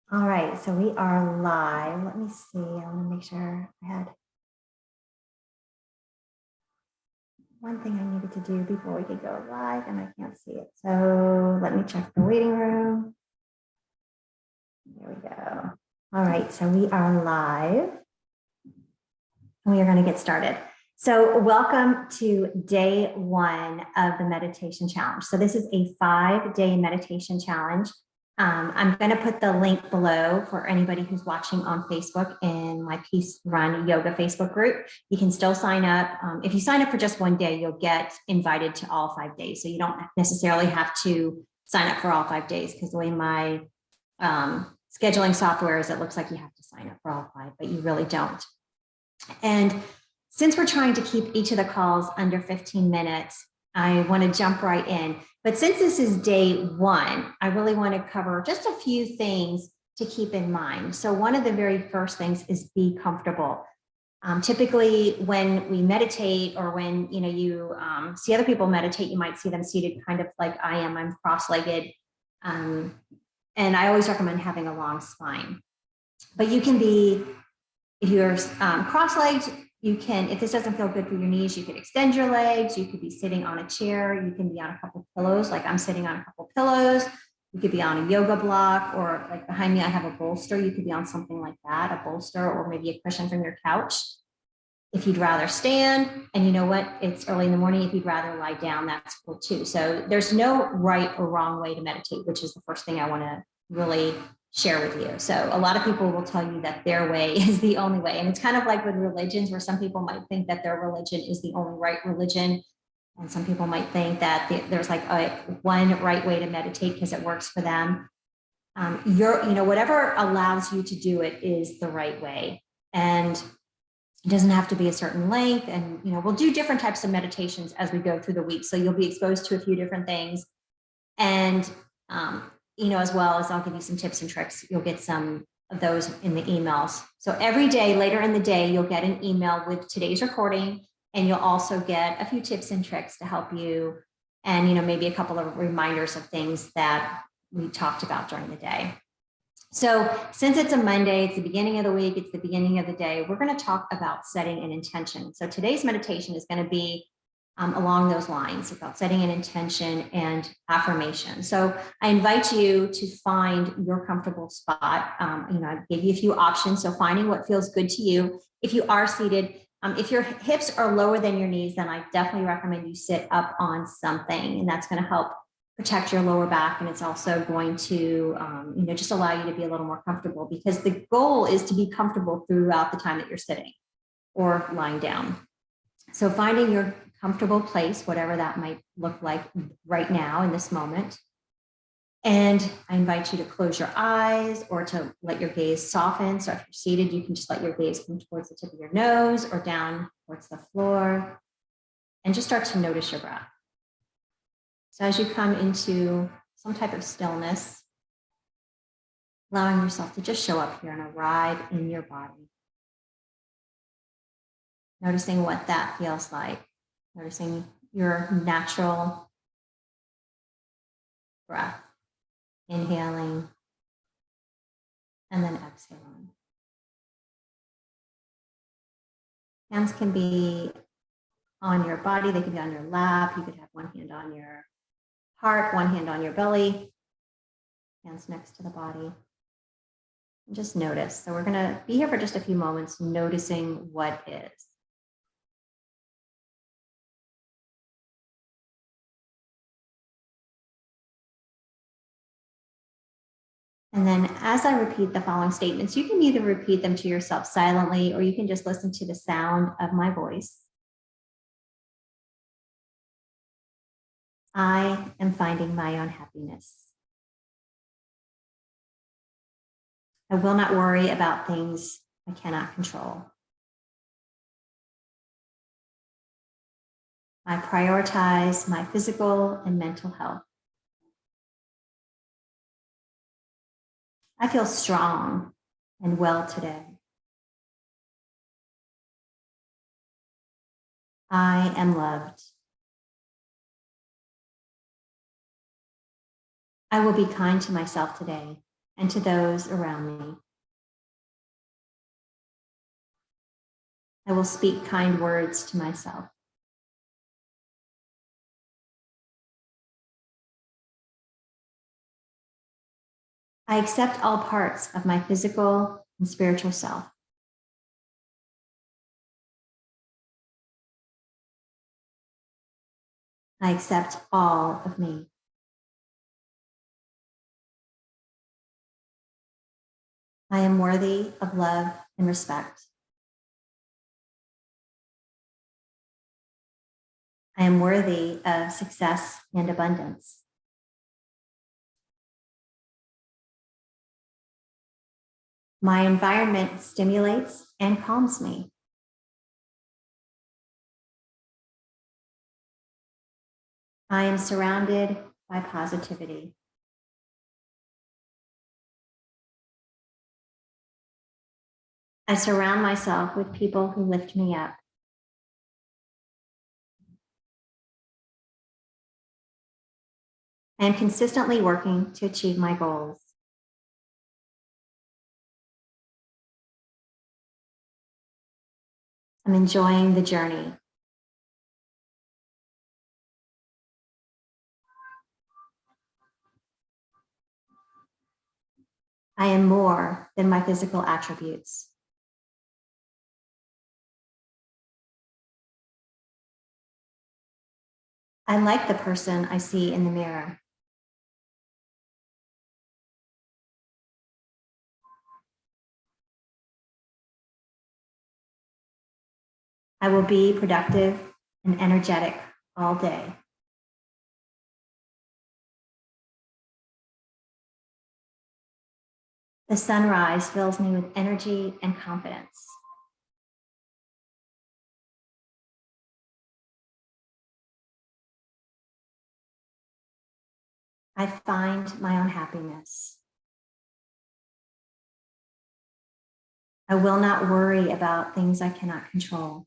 All right, so we are live. Let me see. I want to make sure I had one thing I needed to do before we could go live, and I can't see it. So let me check the waiting room. There we go. All right, so we are live. We are going to get started. So welcome to day one of the meditation challenge. So this is a 5-day meditation challenge. I'm going to put the link below for anybody who's watching on Facebook in my Peace Run Yoga Facebook group. You can still sign up. If you sign up for just one day, you'll get invited to all 5 days. So you don't necessarily have to sign up for all 5 days, because the way my scheduling software is, it looks like you have to sign up for all 5, but you really don't. And since we're trying to keep each of the calls under 15 minutes, I want to jump right in. But since this is day one, I really want to cover just a few things to keep in mind. So one of the very first things is be comfortable. Typically, when we meditate, or when you see other people meditate, you might see them seated kind of like I am. I'm cross-legged, and I always recommend having a long spine. But you can be, if you're cross-legged, you can, if this doesn't feel good for your knees, you could extend your legs. You could be sitting on a chair. You can be on a couple pillows, like I'm sitting on a couple pillows. You could be on a yoga block, or like behind me, I have a bolster. You could be on something like that, a bolster, or maybe a cushion from your couch. If you'd rather stand, and you know what, it's early in the morning, if you'd rather lie down, that's cool too. So there's no right or wrong way to meditate, which is the first thing I want to really share with you. So a lot of people will tell you that their way is the only way. And it's kind of like with religions, where some people might think that their religion is the only right religion. And some people might think that there's like one right way to meditate because it works for them. Whatever allows you to do it is the right way. And it doesn't have to be a certain length. And, we'll do different types of meditations as we go through the week. So you'll be exposed to a few different things. And, as well as I'll give you some tips and tricks. You'll get some of those in the emails. So every day, later in the day, you'll get an email with today's recording, and you'll also get a few tips and tricks to help you, and, maybe a couple of reminders of things that we talked about during the day. So since it's a Monday, it's the beginning of the week, it's the beginning of the day, we're going to talk about setting an intention. So today's meditation is going to be along those lines, about setting an intention and affirmation. So I invite you to find your comfortable spot. I gave you a few options. So finding what feels good to you. If you are seated, if your hips are lower than your knees, then I definitely recommend you sit up on something, and that's going to help protect your lower back. And it's also going to, just allow you to be a little more comfortable, because the goal is to be comfortable throughout the time that you're sitting or lying down. So finding your comfortable place, whatever that might look like right now in this moment. And I invite you to close your eyes, or to let your gaze soften. So if you're seated, you can just let your gaze come towards the tip of your nose or down towards the floor, and just start to notice your breath. So as you come into some type of stillness, allowing yourself to just show up here and arrive in your body. Noticing what that feels like. Noticing your natural breath. Inhaling and then exhaling. Hands can be on your body. They can be on your lap. You could have one hand on your heart, one hand on your belly, hands next to the body. And just notice. So we're going to be here for just a few moments, noticing what is. And then as I repeat the following statements, you can either repeat them to yourself silently, or you can just listen to the sound of my voice. I am finding my own happiness. I will not worry about things I cannot control. I prioritize my physical and mental health. I feel strong and well today. I am loved. I will be kind to myself today and to those around me. I will speak kind words to myself. I accept all parts of my physical and spiritual self. I accept all of me. I am worthy of love and respect. I am worthy of success and abundance. My environment stimulates and calms me. I am surrounded by positivity. I surround myself with people who lift me up. I am consistently working to achieve my goals. I'm enjoying the journey. I am more than my physical attributes. I like the person I see in the mirror. I will be productive and energetic all day. The sunrise fills me with energy and confidence. I find my own happiness. I will not worry about things I cannot control.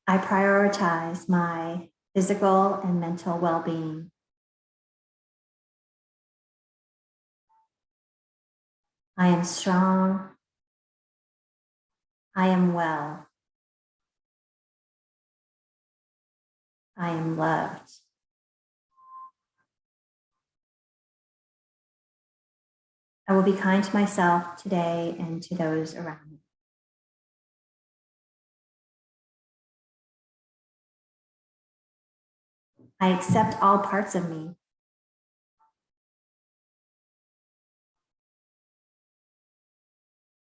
I prioritize my physical and mental well-being. I am strong. I am well. I am loved. I will be kind to myself today and to those around me. I accept all parts of me.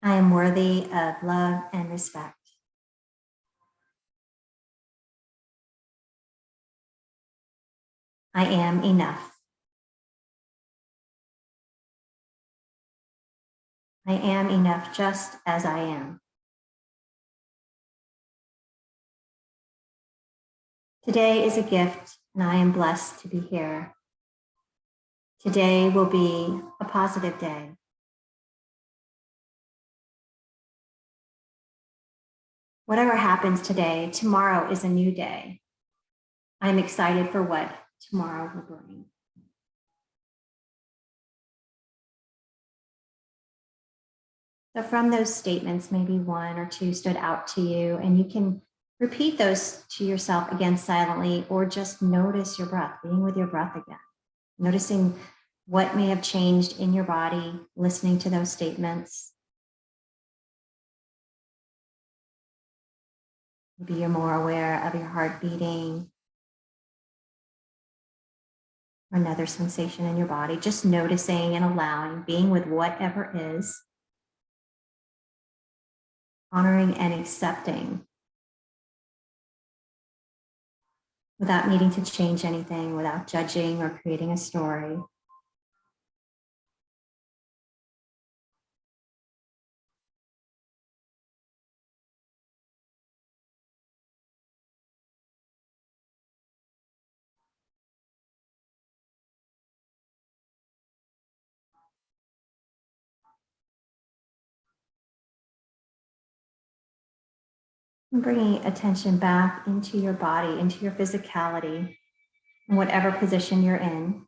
I am worthy of love and respect. I am enough. I am enough just as I am. Today is a gift, and I am blessed to be here. Today will be a positive day. Whatever happens today, tomorrow is a new day. I'm excited for what tomorrow will bring. So from those statements, maybe one or two stood out to you, and you can repeat those to yourself again silently, or just notice your breath, being with your breath again, noticing what may have changed in your body, listening to those statements. Maybe you're more aware of your heart beating, or another sensation in your body, just noticing and allowing, being with whatever is, honoring and accepting without needing to change anything, without judging or creating a story. And bringing attention back into your body, into your physicality. in whatever position you're in.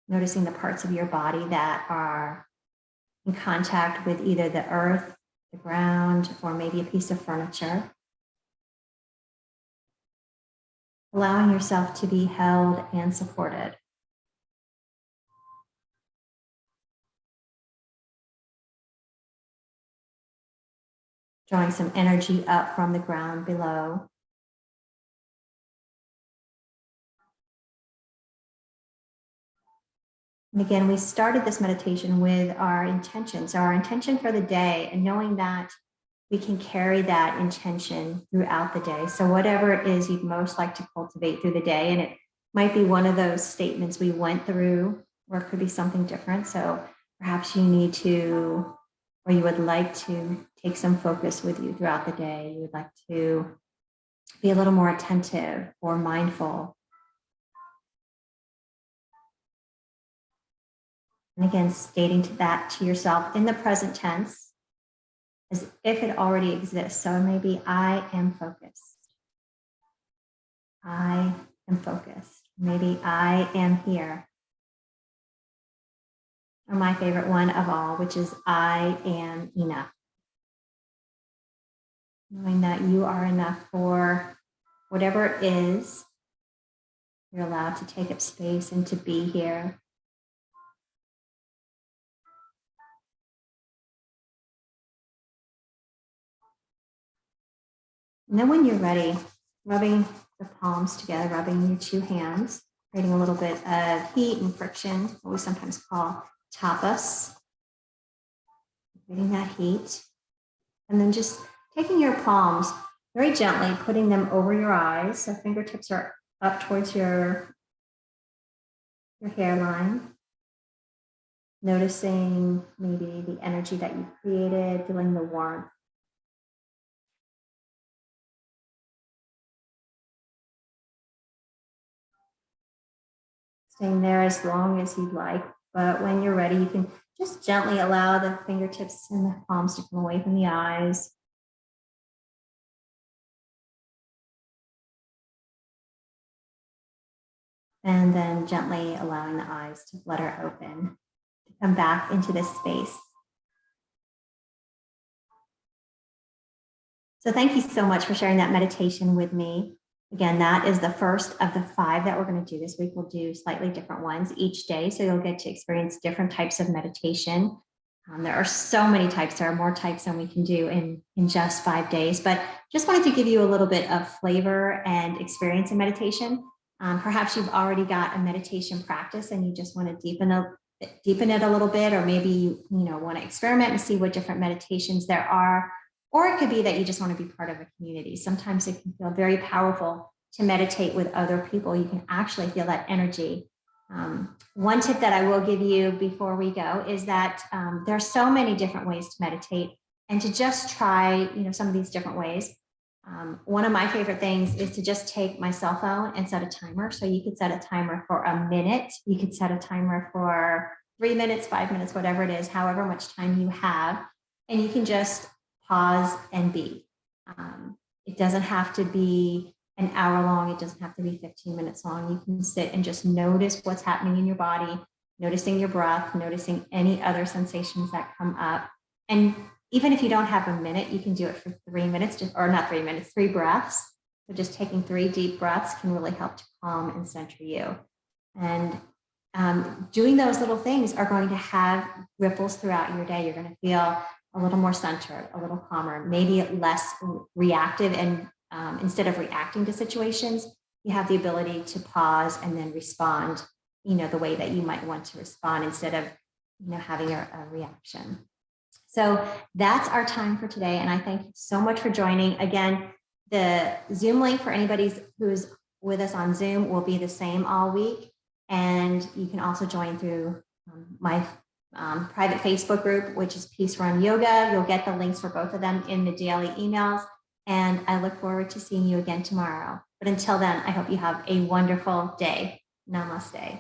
Noticing the parts of your body that are in contact with either the earth, the ground, or maybe a piece of furniture. Allowing yourself to be held and supported. Drawing some energy up from the ground below. And again, we started this meditation with our intention. So our intention for the day, and knowing that we can carry that intention throughout the day. So whatever it is you'd most like to cultivate through the day, and it might be one of those statements we went through, or it could be something different. So perhaps you need to, or you would like to take some focus with you throughout the day. You would like to be a little more attentive or mindful. And again, stating that to yourself in the present tense, as if it already exists. So maybe I am focused. I am focused. Maybe I am here. Or my favorite one of all, which is I am enough. Knowing that you are enough for whatever it is. You're allowed to take up space and to be here. And then when you're ready, rubbing the palms together, rubbing your two hands, creating a little bit of heat and friction, what we sometimes call tapas. Creating that heat. And then just taking your palms very gently, putting them over your eyes. So fingertips are up towards your hairline. Noticing maybe the energy that you created, feeling the warmth. Staying there as long as you'd like, but when you're ready, you can just gently allow the fingertips and the palms to come away from the eyes. And then gently allowing the eyes to flutter open, to come back into this space. So thank you so much for sharing that meditation with me. Again, that is the first of the 5 that we're going to do this week. We'll do slightly different ones each day, so you'll get to experience different types of meditation. There are so many types. There are more types than we can do in just 5 days, but just wanted to give you a little bit of flavor and experience in meditation. Perhaps you've already got a meditation practice and you just want to deepen it a little bit, or maybe you want to experiment and see what different meditations there are. Or it could be that you just want to be part of a community. Sometimes it can feel very powerful to meditate with other people. You can actually feel that energy. One tip that I will give you before we go is that there are so many different ways to meditate, and to just try some of these different ways. One of my favorite things is to just take my cell phone and set a timer. So you could set a timer for a minute. You could set a timer for 3 minutes, 5 minutes, whatever it is, however much time you have. And you can just pause and be. It doesn't have to be an hour long. It doesn't have to be 15 minutes long. You can sit and just notice what's happening in your body, noticing your breath, noticing any other sensations that come up. And even if you don't have a minute, you can do it for 3 minutes, or not 3 minutes, 3 breaths. So just taking 3 deep breaths can really help to calm and center you. And doing those little things are going to have ripples throughout your day. You're going to feel a little more centered, a little calmer, maybe less reactive. And instead of reacting to situations, you have the ability to pause and then respond, the way that you might want to respond, instead of, having a reaction. So that's our time for today. And I thank you so much for joining. Again, the Zoom link for anybody who's with us on Zoom will be the same all week. And you can also join through my private Facebook group, which is Peace Run Yoga. You'll get the links for both of them in the daily emails. And I look forward to seeing you again tomorrow. But until then, I hope you have a wonderful day. Namaste.